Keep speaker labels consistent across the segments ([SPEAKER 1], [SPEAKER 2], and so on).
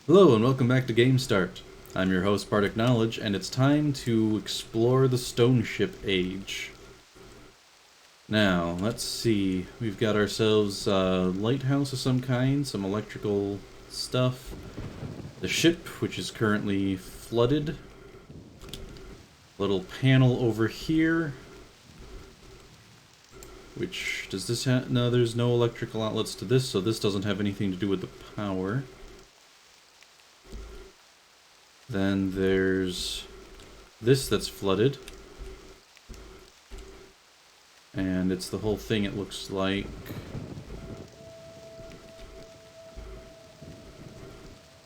[SPEAKER 1] Hello and welcome back to Game Start. I'm your host Bardic Knowledge, and it's time to explore the Stoneship Age. Now, let's see. We've got ourselves a lighthouse of some kind, some electrical stuff. The ship, which is currently flooded. Little panel over here. Which, does this have... No, there's no electrical outlets to this, so this doesn't have anything to do with the power. Then there's this that's flooded. And it's the whole thing, it looks like.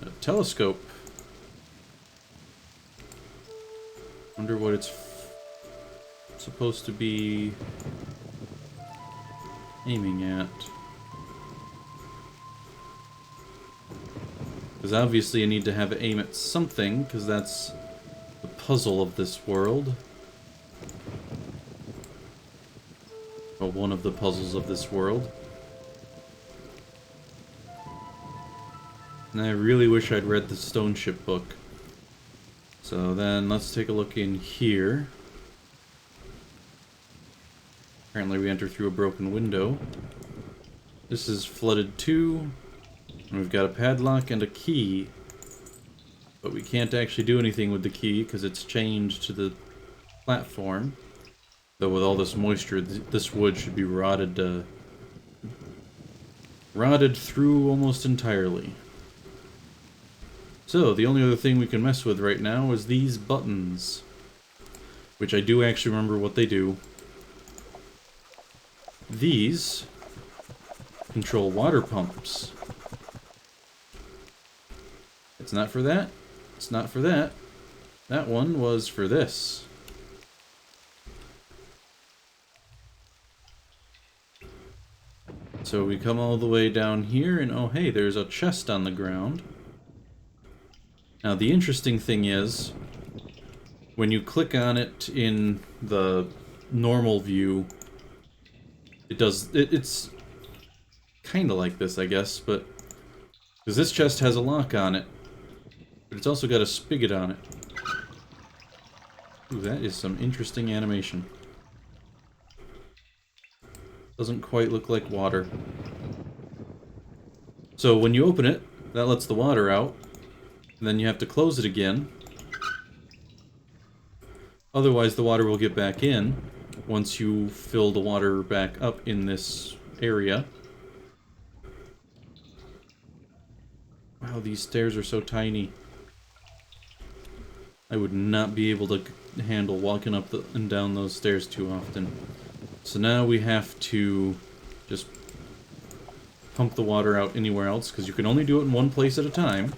[SPEAKER 1] A telescope. Wonder what it's supposed to be aiming at. Because obviously I need to have it aim at something, because that's the puzzle of this world. Or one of the puzzles of this world. And I really wish I'd read the Stoneship book. So then let's take a look in here. Apparently we enter through a broken window. This is flooded too. And we've got a padlock and a key. But we can't actually do anything with the key because it's chained to the platform. Though with all this moisture, this wood should be rotted through almost entirely. So, the only other thing we can mess with right now is these buttons. Which I do actually remember what they do. These control water pumps. It's not for that. It's not for that. That one was for this. So we come all the way down here, and oh hey, there's a chest on the ground. Now the interesting thing is, when you click on it in the normal view, it's kind of like this, I guess, but because this chest has a lock on it, but it's also got a spigot on it. Ooh, that is some interesting animation. Doesn't quite look like water. So when you open it, that lets the water out, and then you have to close it again. Otherwise the water will get back in once you fill the water back up in this area. Wow, these stairs are so tiny. I would not be able to handle walking up and down those stairs too often. So now we have to just pump the water out anywhere else, because you can only do it in one place at a time.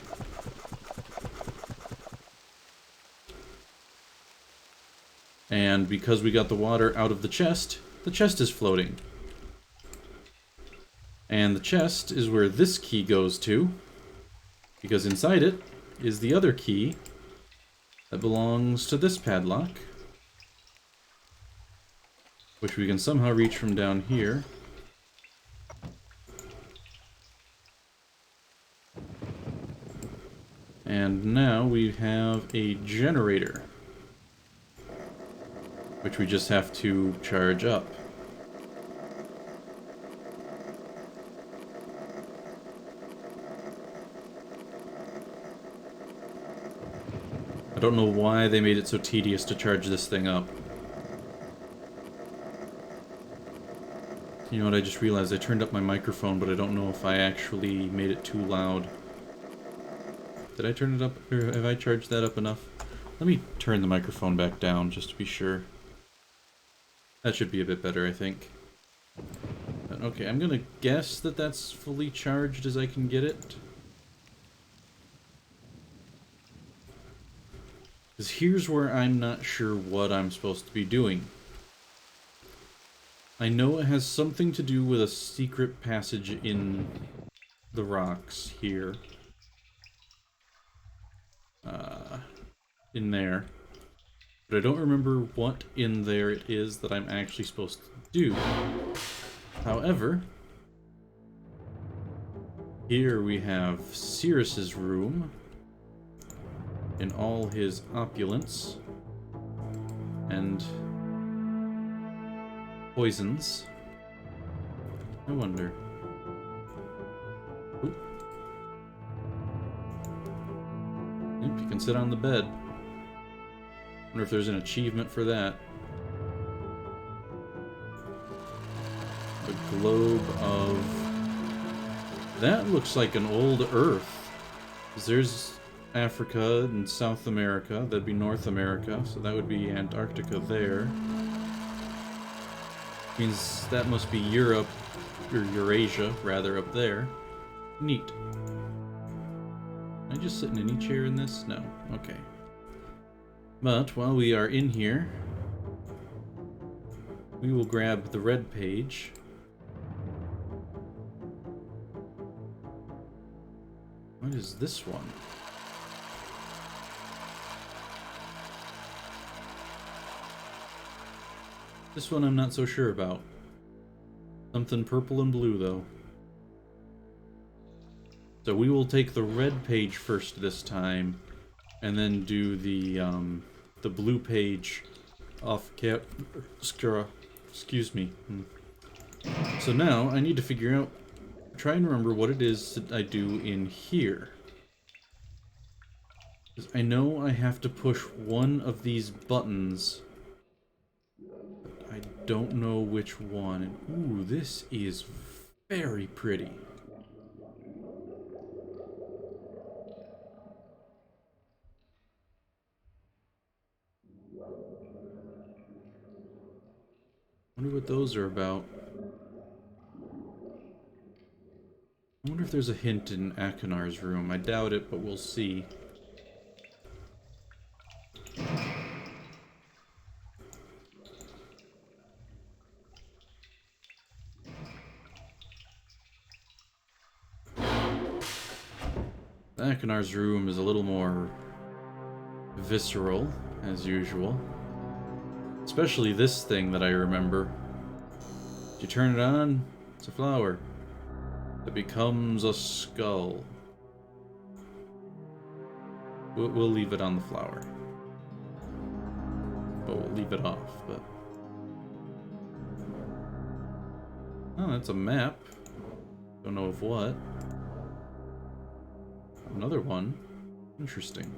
[SPEAKER 1] And because we got the water out of the chest is floating. And the chest is where this key goes to, because inside it is the other key that belongs to this padlock, which we can somehow reach from down here. And now we have a generator, which we just have to charge up. I don't know why they made it so tedious to charge this thing up. You know what, I just realized I turned up my microphone, but I don't know if I actually made it too loud. Did I turn it up, or have I charged that up enough? Let me turn the microphone back down, just to be sure. That should be a bit better, I think. Okay, I'm gonna guess that that's fully charged as I can get it. Because here's where I'm not sure what I'm supposed to be doing. I know it has something to do with a secret passage in the rocks here. In there. But I don't remember what in there it is that I'm actually supposed to do. However, Here we have Cirrus's room in all his opulence and poisons. I wonder. Oop. Yep, you can sit on the bed. Wonder if there's an achievement for that. A globe of... That looks like an old Earth. There's Africa and South America. That'd be North America, so that would be Antarctica there. Means that must be Europe, or Eurasia, rather, up there. Neat. Can I just sit in any chair in this? No. Okay. But while we are in here, we will grab the red page. What is this one? This one I'm not so sure about. Something purple and blue, though. So we will take the red page first this time, and then do the blue page off excuse me. So now I need to figure out, try and remember what it is that I do in here. Because I know I have to push one of these buttons. I don't know which one. Ooh, this is very pretty. Wonder what those are about. I wonder if there's a hint in Akinar's room. I doubt it, but we'll see. Akinar's room is a little more visceral, as usual. Especially this thing that I remember. If you turn it on, it's a flower. It becomes a skull. We'll leave it on the flower. But we'll leave it off, but... Oh, that's a map. Don't know of what. Another one. Interesting.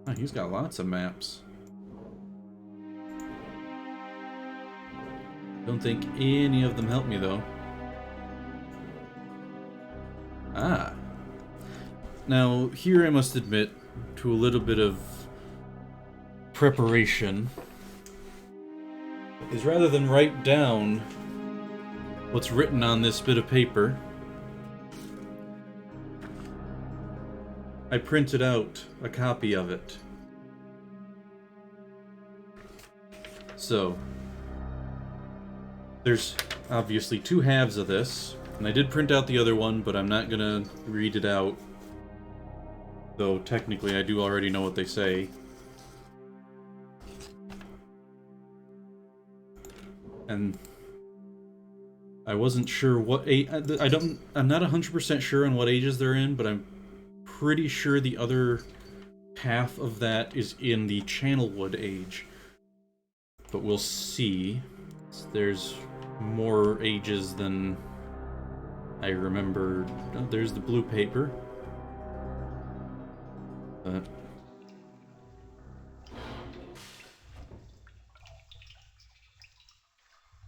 [SPEAKER 1] Oh, he's got lots of maps. Don't think any of them help me, though. Ah. Now, here I must admit to a little bit of preparation. Is rather than write down what's written on this bit of paper, I printed out a copy of it. So, there's obviously two halves of this, and I did print out the other one, but I'm not gonna read it out. Though technically I do already know what they say. And I wasn't sure what age, I'm not 100% sure on what ages they're in, but I'm pretty sure the other half of that is in the Channelwood age. But we'll see. There's more ages than I remember. Oh, there's the blue paper.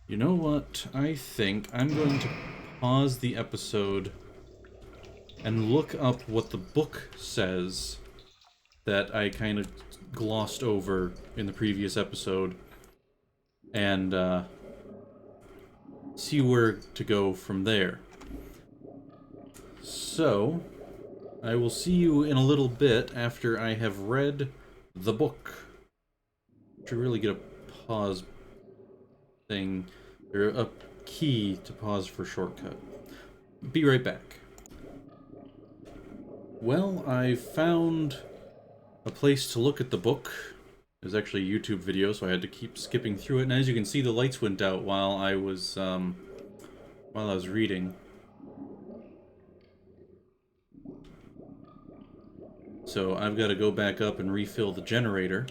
[SPEAKER 1] You know what? I think I'm going to pause the episode and look up what the book says that I kind of glossed over in the previous episode, and see where to go from there. So, I will see you in a little bit after I have read the book. Should really get a pause thing, or a key to pause for shortcut. Be right back. Well, I found a place to look at the book. It was actually a YouTube video, so I had to keep skipping through it. And as you can see, the lights went out while I was reading. So I've got to go back up and refill the generator.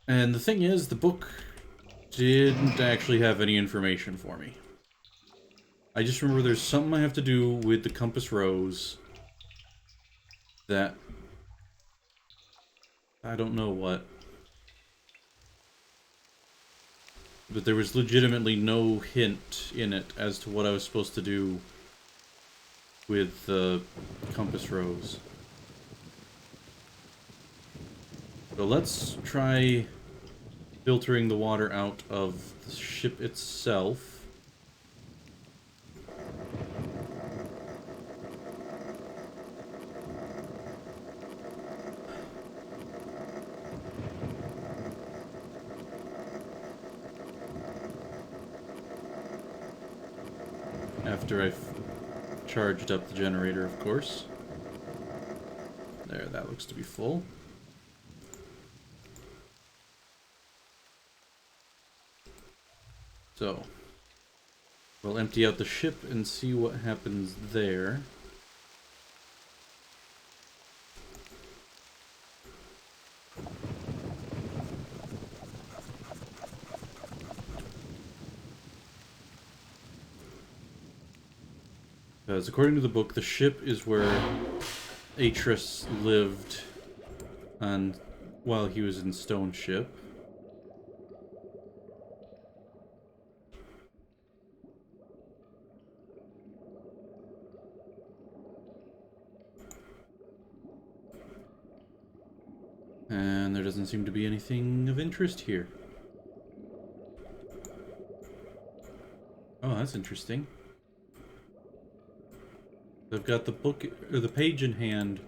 [SPEAKER 1] And the thing is, the book didn't actually have any information for me. I just remember there's something I have to do with the compass rose that... I don't know what. But there was legitimately no hint in it as to what I was supposed to do with the compass rose. So let's try filtering the water out of the ship itself. After I've charged up the generator, of course. There, that looks to be full. So, we'll empty out the ship and see what happens there. Because according to the book, the ship is where Atris lived while he was in Stoneship. And there doesn't seem to be anything of interest here. Oh, that's interesting. I've got the book, or the page in hand,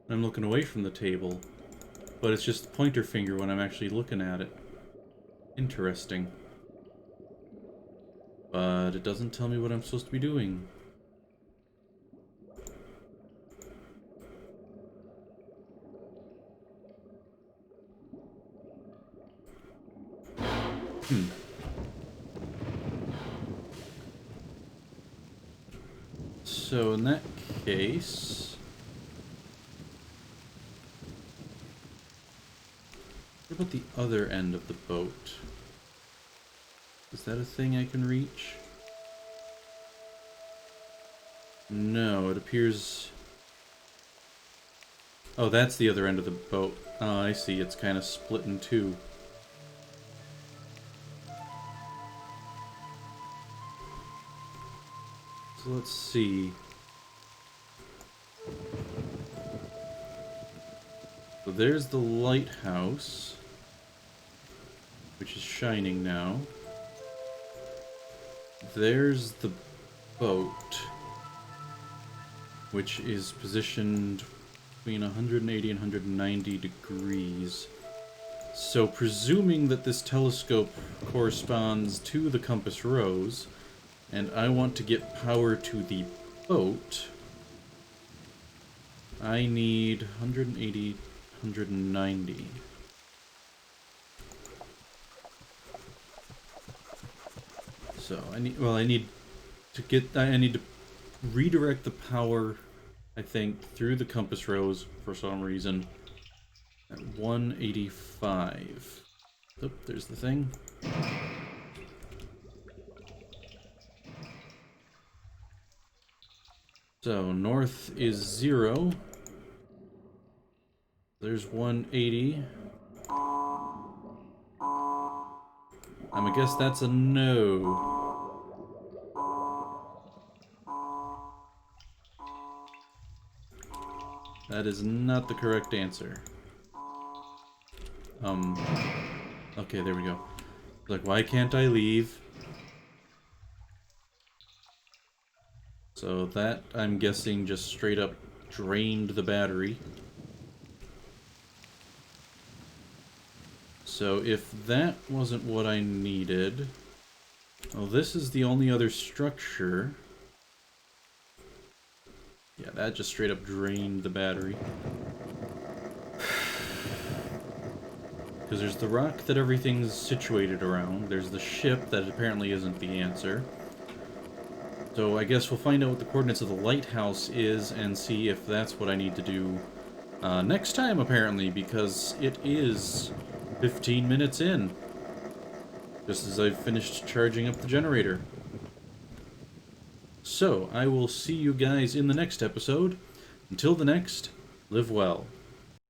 [SPEAKER 1] and I'm looking away from the table, but it's just the pointer finger when I'm actually looking at it. Interesting. But it doesn't tell me what I'm supposed to be doing. So in that case, what about the other end of the boat? Is that a thing I can reach? No, it appears... Oh, that's the other end of the boat. Oh, I see. It's kind of split in two. So let's see. So there's the lighthouse, which is shining now. There's the boat, which is positioned between 180 and 190 degrees. So presuming that this telescope corresponds to the compass rose, and I want to get power to the boat, I need 180, 190. So I need to redirect the power, I think, through the compass rose for some reason at 185. Oh, there's the thing. So north is 0. There's 180. I guess that's a no. That is not the correct answer. Okay, there we go. Like, why can't I leave? So that, I'm guessing, just straight up drained the battery. So if that wasn't what I needed... Well, this is the only other structure. Yeah, that just straight up drained the battery. Because there's the rock that everything's situated around. There's the ship that apparently isn't the answer. So I guess we'll find out what the coordinates of the lighthouse is and see if that's what I need to do next time, apparently, because it is 15 minutes in. Just as I've finished charging up the generator. So, I will see you guys in the next episode. Until the next, live well.